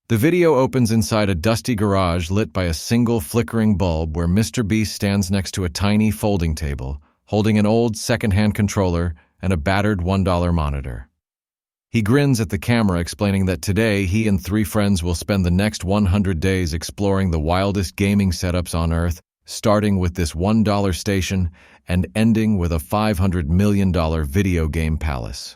The video opens inside a dusty garage lit by a single flickering bulb where Mr. Beast stands next to a tiny folding table, holding an old second-hand controller and a battered $1 monitor. He grins at the camera, explaining that today he and 3 friends will spend the next 100 days exploring the wildest gaming setups on Earth, starting with this $1 station and ending with a $500 million video game palace.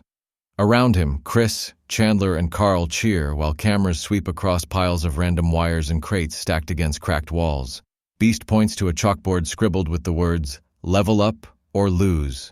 Around him, Chris, Chandler, and Carl cheer while cameras sweep across piles of random wires and crates stacked against cracked walls. Beast points to a chalkboard scribbled with the words, "Level up or lose."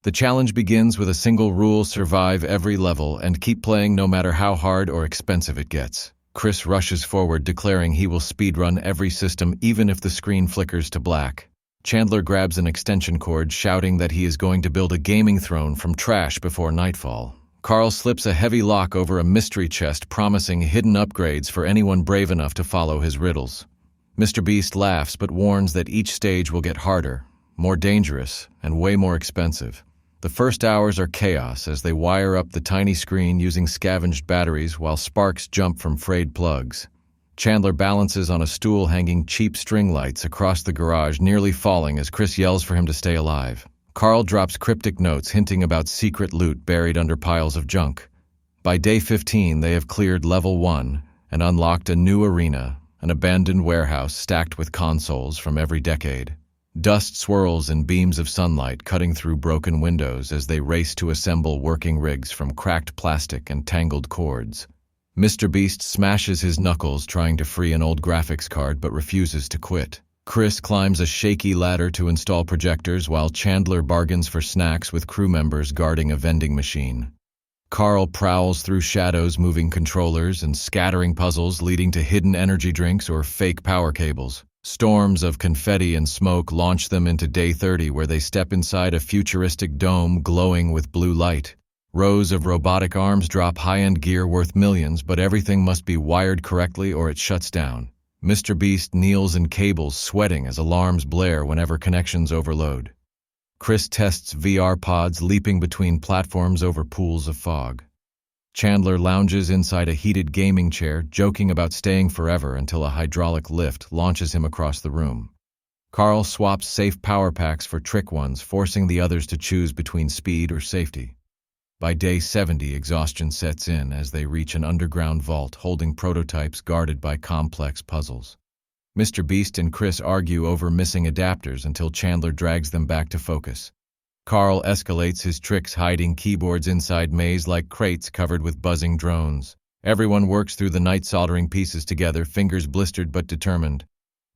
The challenge begins with a single rule: survive every level and keep playing no matter how hard or expensive it gets. Chris rushes forward, declaring he will speedrun every system even if the screen flickers to black. Chandler grabs an extension cord, shouting that he is going to build a gaming throne from trash before nightfall. Carl slips a heavy lock over a mystery chest, promising hidden upgrades for anyone brave enough to follow his riddles. Mr. Beast laughs but warns that each stage will get harder, more dangerous, and way more expensive. The first hours are chaos as they wire up the tiny screen using scavenged batteries while sparks jump from frayed plugs. Chandler balances on a stool hanging cheap string lights across the garage, nearly falling as Chris yells for him to stay alive. Carl drops cryptic notes hinting about secret loot buried under piles of junk. By day 15, they have cleared level 1 and unlocked a new arena, an abandoned warehouse stacked with consoles from every decade. Dust swirls in beams of sunlight cutting through broken windows as they race to assemble working rigs from cracked plastic and tangled cords. Mr. Beast smashes his knuckles trying to free an old graphics card but refuses to quit. Chris climbs a shaky ladder to install projectors while Chandler bargains for snacks with crew members guarding a vending machine. Carl prowls through shadows, moving controllers and scattering puzzles leading to hidden energy drinks or fake power cables. Storms of confetti and smoke launch them into day 30, where they step inside a futuristic dome glowing with blue light. Rows of robotic arms drop high-end gear worth millions, but everything must be wired correctly or it shuts down. Mr. Beast kneels in cables, sweating as alarms blare whenever connections overload. Chris tests VR pods, leaping between platforms over pools of fog. Chandler lounges inside a heated gaming chair, joking about staying forever until a hydraulic lift launches him across the room. Carl swaps safe power packs for trick ones, forcing the others to choose between speed or safety. By day 70, exhaustion sets in as they reach an underground vault holding prototypes guarded by complex puzzles. Mr. Beast and Chris argue over missing adapters until Chandler drags them back to focus. Carl escalates his tricks, hiding keyboards inside maze-like crates covered with buzzing drones. Everyone works through the night soldering pieces together, fingers blistered but determined.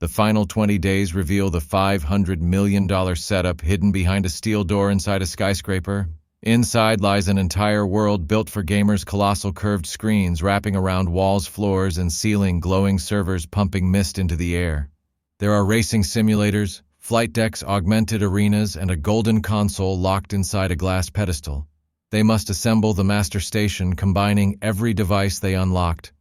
The final 20 days reveal the $500 million setup hidden behind a steel door inside a skyscraper. Inside lies an entire world built for gamers: colossal curved screens wrapping around walls, floors, and ceiling, glowing servers pumping mist into the air. There are racing simulators, flight decks, augmented arenas, and a golden console locked inside a glass pedestal. They must assemble the master station, combining every device they unlocked.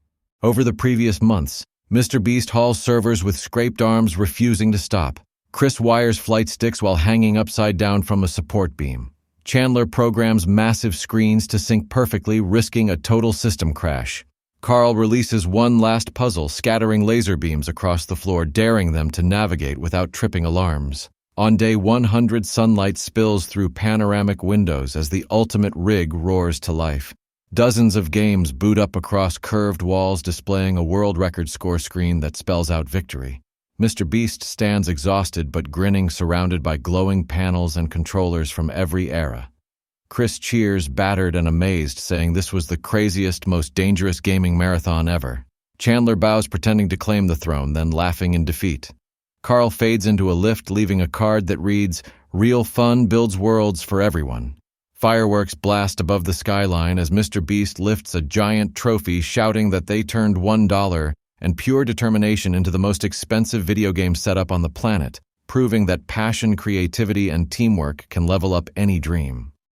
Over the previous months, Mr. Beast hauls servers with scraped arms, refusing to stop. Chris wires flight sticks while hanging upside down from a support beam. Chandler programs massive screens to sync perfectly, risking a total system crash. Carl releases one last puzzle, scattering laser beams across the floor, daring them to navigate without tripping alarms. On day 100, sunlight spills through panoramic windows as the ultimate rig roars to life. Dozens of games boot up across curved walls, displaying a world record score screen that spells out victory. Mr. Beast stands exhausted but grinning, surrounded by glowing panels and controllers from every era. Chris cheers, battered and amazed, saying this was the craziest, most dangerous gaming marathon ever. Chandler bows, pretending to claim the throne, then laughing in defeat. Carl fades into a lift, leaving a card that reads, "Real fun builds worlds for everyone." Fireworks blast above the skyline as Mr. Beast lifts a giant trophy, shouting that they turned $1 and pure determination into the most expensive video game setup on the planet, proving that passion, creativity, and teamwork can level up any dream.